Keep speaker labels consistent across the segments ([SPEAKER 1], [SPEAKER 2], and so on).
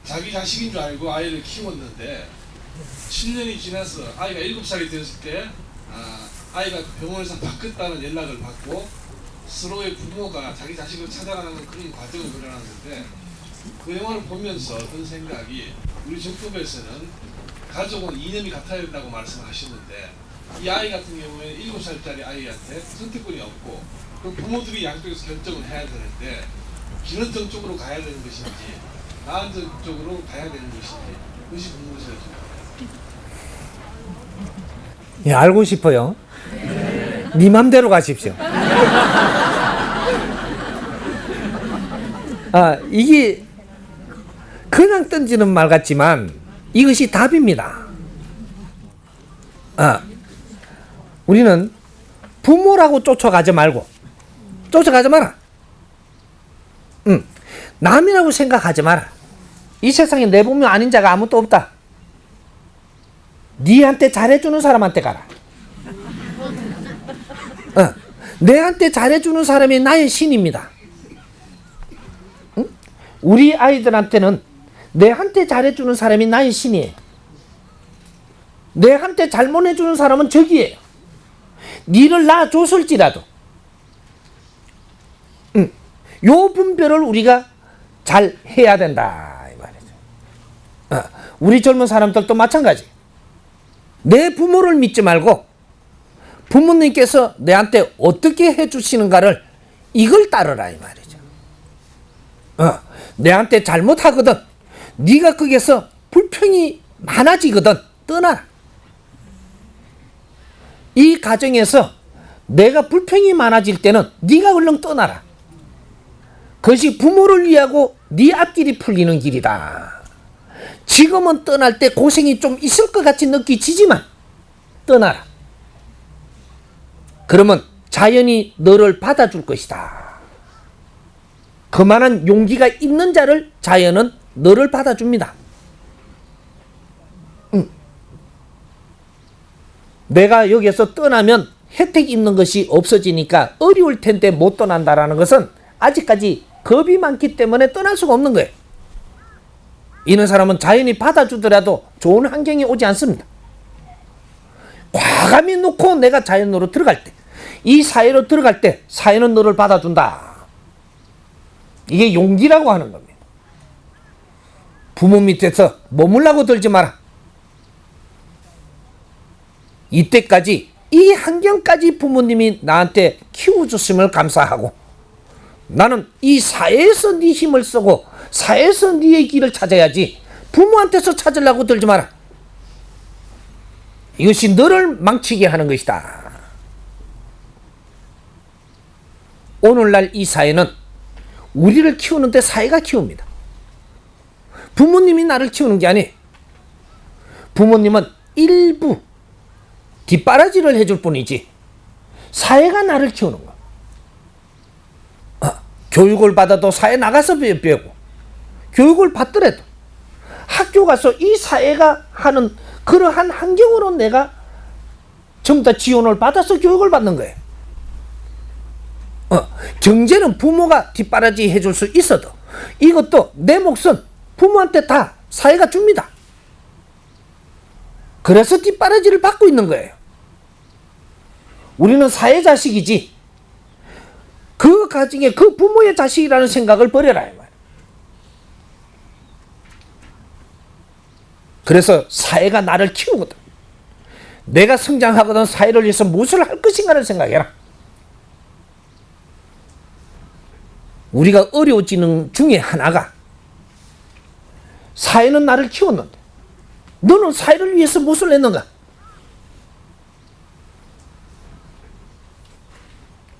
[SPEAKER 1] 자기 자식인 줄 알고 아이를 키웠는데 7년이 지나서 아이가 7살이 되었을 때 아이가 병원에서 바뀌었다는 연락을 받고 서로의 부모가 자기 자식을 찾아가는 그런 과정을 그려놨는데 그 영화를 보면서 든 생각이 우리 정법에서는 가족은 이념이 같아야 된다고 말씀하시는데 이 아이 같은 경우에 7살짜리 아이한테 선택권이 없고 그럼 부모들이 양쪽에서 결정을 해야 되는데 기능성 쪽으로 가야 되는 것인지 나은정 쪽으로 가야 되는 것인지 그것이 궁금해서요.
[SPEAKER 2] 예, 알고 싶어요. 네 맘대로 가십시오. 이게 그냥 던지는 말 같지만 이것이 답입니다. 우리는 부모라고 쫓아가지 말고 쫓아가지 마라. 남이라고 생각하지 마라. 이 세상에 내 부모 아닌 자가 아무도 없다. 니한테 잘해주는 사람한테 가라. 내한테 잘해주는 사람이 나의 신입니다. 우리 아이들한테는 내한테 잘해주는 사람이 나의 신이에요. 내한테 잘못해주는 사람은 적이에요. 니를 낳아줬을지라도 요 분별을 우리가 잘 해야 된다 이 말이죠. 우리 젊은 사람들도 마찬가지. 내 부모를 믿지 말고 부모님께서 내한테 어떻게 해주시는가를 이걸 따르라 이 말이죠. 내한테 잘못하거든 네가 거기에서 불평이 많아지거든 떠나라. 이 가정에서 내가 불평이 많아질 때는 네가 얼른 떠나라. 그것이 부모를 위하고 네 앞길이 풀리는 길이다. 지금은 떠날 때 고생이 좀 있을 것 같이 느끼지만 떠나라. 그러면 자연이 너를 받아줄 것이다. 그만한 용기가 있는 자를 자연은 너를 받아줍니다. 내가 여기서 떠나면 혜택이 있는 것이 없어지니까 어려울 텐데 못 떠난다라는 것은 아직까지 겁이 많기 때문에 떠날 수가 없는 거예요. 이런 사람은 자연이 받아주더라도 좋은 환경이 오지 않습니다. 과감히 놓고 내가 자연으로 들어갈 때, 이 사회로 들어갈 때 사회는 너를 받아준다. 이게 용기라고 하는 겁니다. 부모 밑에서 머물라고 들지 마라. 이때까지 이 환경까지 부모님이 나한테 키워줬음을 감사하고 나는 이 사회에서 네 힘을 쓰고 사회에서 네의 길을 찾아야지 부모한테서 찾으려고 들지 마라. 이것이 너를 망치게 하는 것이다. 오늘날 이 사회는 우리를 키우는데 사회가 키웁니다. 부모님이 나를 키우는 게 아니에요. 부모님은 일부 뒷바라지를 해줄 뿐이지 사회가 나를 키우는 거야. 교육을 받아도 사회 나가서 배우고 교육을 받더라도 학교 가서 이 사회가 하는 그러한 환경으로 내가 전부 다 지원을 받아서 교육을 받는 거예요. 경제는 부모가 뒷바라지 해줄 수 있어도 이것도 내 몫은 부모한테 다 사회가 줍니다. 그래서 뒷바라지를 받고 있는 거예요. 우리는 사회 자식이지 그 가정에 그 부모의 자식이라는 생각을 버려라. 그래서 사회가 나를 키우거든. 내가 성장하거든 사회를 위해서 무엇을 할 것인가를 생각해라. 우리가 어려워지는 중에 하나가 사회는 나를 키웠는데 너는 사회를 위해서 무엇을 했는가?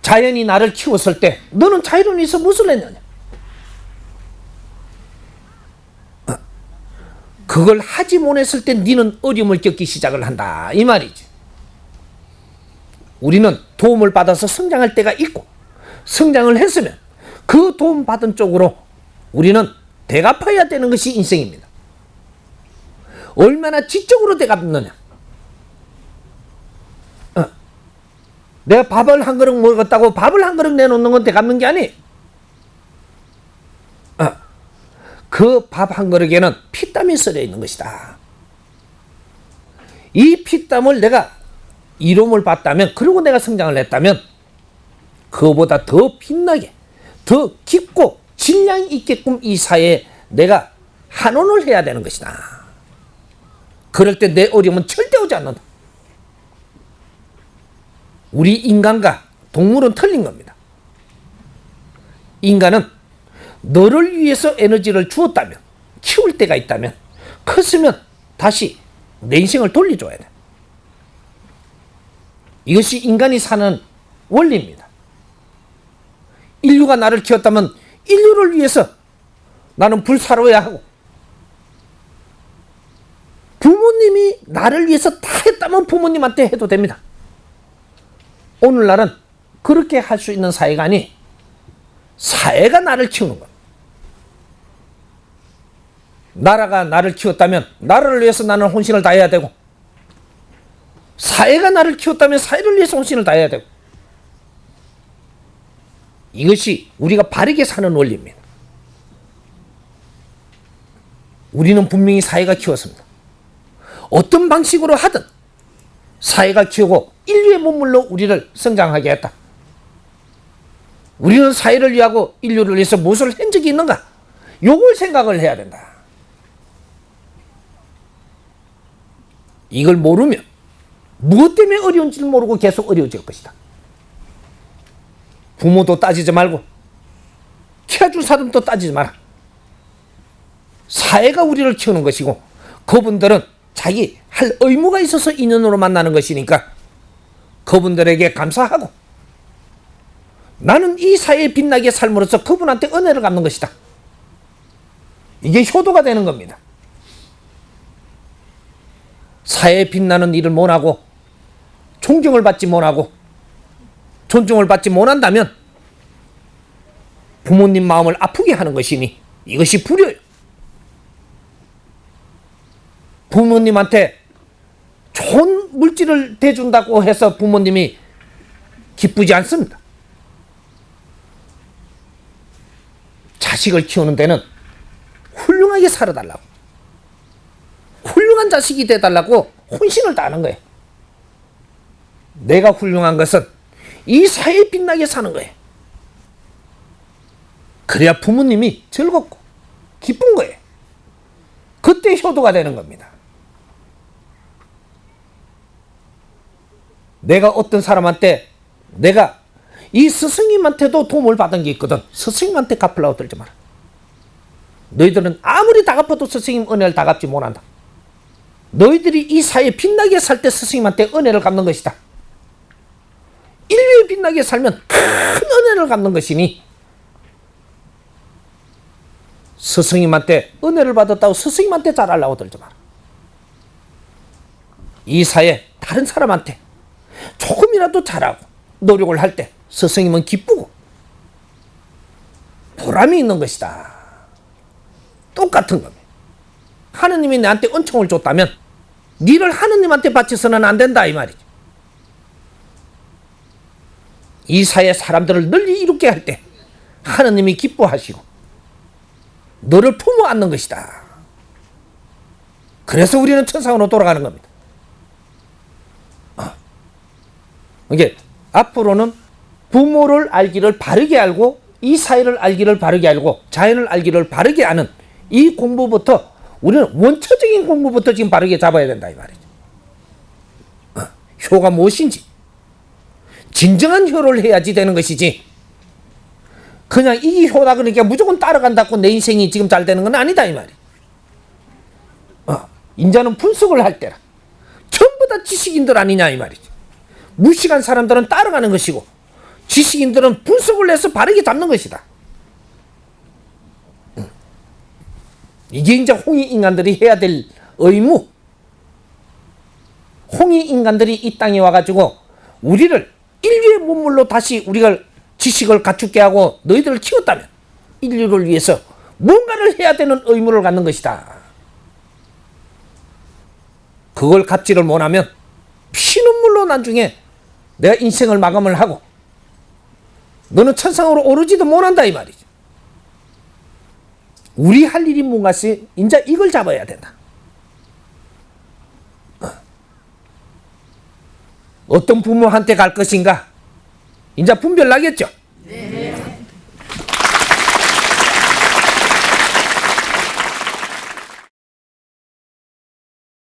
[SPEAKER 2] 자연이 나를 키웠을 때 너는 자연을 위해서 무엇을 했느냐? 그걸 하지 못했을 때 너는 어려움을 겪기 시작을 한다 이 말이지. 우리는 도움을 받아서 성장할 때가 있고 성장을 했으면 그 도움 받은 쪽으로 우리는 대갚아야 되는 것이 인생입니다. 얼마나 지적으로 대갚느냐. 내가 밥을 한 그릇 먹었다고 밥을 한 그릇 내놓는 건 대갚는 게 아니에요. 그 밥 한 그릇에는 피땀이 썰려 있는 것이다. 이 피땀을 내가 이로움을 받다면, 그리고 내가 성장을 했다면 그거보다 더 빛나게, 더 깊고 질량 있게끔 이 사회에 내가 한원을 해야 되는 것이다. 그럴 때 내 어려움은 절대 오지 않는다. 우리 인간과 동물은 틀린 겁니다. 인간은 너를 위해서 에너지를 주었다면, 키울 때가 있다면, 컸으면 다시 내 인생을 돌려줘야 돼. 이것이 인간이 사는 원리입니다. 인류가 나를 키웠다면 인류를 위해서 나는 불사로야 하고, 부모님이 나를 위해서 다 했다면 부모님한테 해도 됩니다. 오늘날은 그렇게 할 수 있는 사회가 아니, 사회가 나를 키우는 것. 나라가 나를 키웠다면 나라를 위해서 나는 혼신을 다해야 되고, 사회가 나를 키웠다면 사회를 위해서 혼신을 다해야 되고, 이것이 우리가 바르게 사는 원리입니다. 우리는 분명히 사회가 키웠습니다. 어떤 방식으로 하든 사회가 키우고 인류의 문물로 우리를 성장하게 했다. 우리는 사회를 위하고 인류를 위해서 무엇을 한 적이 있는가? 요걸 생각을 해야 된다. 이걸 모르면 무엇 때문에 어려운지를 모르고 계속 어려워질 것이다. 부모도 따지지 말고 키워줄 사람도 따지지 마라. 사회가 우리를 키우는 것이고, 그분들은 자기 할 의무가 있어서 인연으로 만나는 것이니까 그분들에게 감사하고, 나는 이 사회에 빛나게 삶으로써 그분한테 은혜를 갚는 것이다. 이게 효도가 되는 겁니다. 사회에 빛나는 일을 못하고, 존경을 받지 못하고, 존중을 받지 못한다면 부모님 마음을 아프게 하는 것이니 이것이 불효예요. 부모님한테 좋은 물질을 대준다고 해서 부모님이 기쁘지 않습니다. 자식을 키우는 데는 훌륭하게 살아달라고, 훌륭한 자식이 돼달라고 혼신을 다하는 거예요. 내가 훌륭한 것은 이 사회에 빛나게 사는 거예요. 그래야 부모님이 즐겁고 기쁜 거예요. 그때 효도가 되는 겁니다. 내가 어떤 사람한테, 내가 이 스승님한테도 도움을 받은 게 있거든. 스승님한테 갚으려고 들지 마라. 너희들은 아무리 다 갚아도 스승님 은혜를 다 갚지 못한다. 너희들이 이 사회에 빛나게 살 때 스승님한테 은혜를 갚는 것이다. 인류에 빛나게 살면 큰 은혜를 갚는 것이니, 스승님한테 은혜를 받았다고 스승님한테 잘하려고 들지 마라. 이 사회 다른 사람한테 조금이라도 잘하고 노력을 할 때 스승님은 기쁘고 보람이 있는 것이다. 똑같은 겁니다. 하느님이 나한테 은총을 줬다면 니를 하느님한테 바쳐서는 안 된다, 이 말이지. 이 사회 사람들을 널리 이롭게 할 때 하느님이 기뻐하시고 너를 품어 안는 것이다. 그래서 우리는 천상으로 돌아가는 겁니다. 이게 앞으로는 부모를 알기를 바르게 알고, 이 사회를 알기를 바르게 알고, 자연을 알기를 바르게 아는 이 공부부터, 우리는 원초적인 공부부터 지금 바르게 잡아야 된다, 이 말이죠. 효가 무엇인지, 진정한 효를 해야지 되는 것이지, 그냥 이 효다 그러니까 무조건 따라간다고 내 인생이 지금 잘 되는 건 아니다, 이 말이야. 인자는 분석을 할 때라 전부 다 지식인들 아니냐, 이 말이지. 무식한 사람들은 따라가는 것이고, 지식인들은 분석을 해서 바르게 잡는 것이다. 이게 이제 홍익인간들이 해야 될 의무. 홍익인간들이 이 땅에 와가지고 우리를 인류의 문물로 다시 우리가 지식을 갖추게 하고 너희들을 키웠다면 인류를 위해서 뭔가를 해야 되는 의무를 갖는 것이다. 그걸 갖지를 못하면 피눈물로 나중에 내가 인생을 마감을 하고 너는 천상으로 오르지도 못한다, 이 말이지. 우리 할 일이 뭔가 이제 이걸 잡아야 된다. 어떤 부모한테 갈 것인가? 이제 분별 나겠죠?
[SPEAKER 3] 네.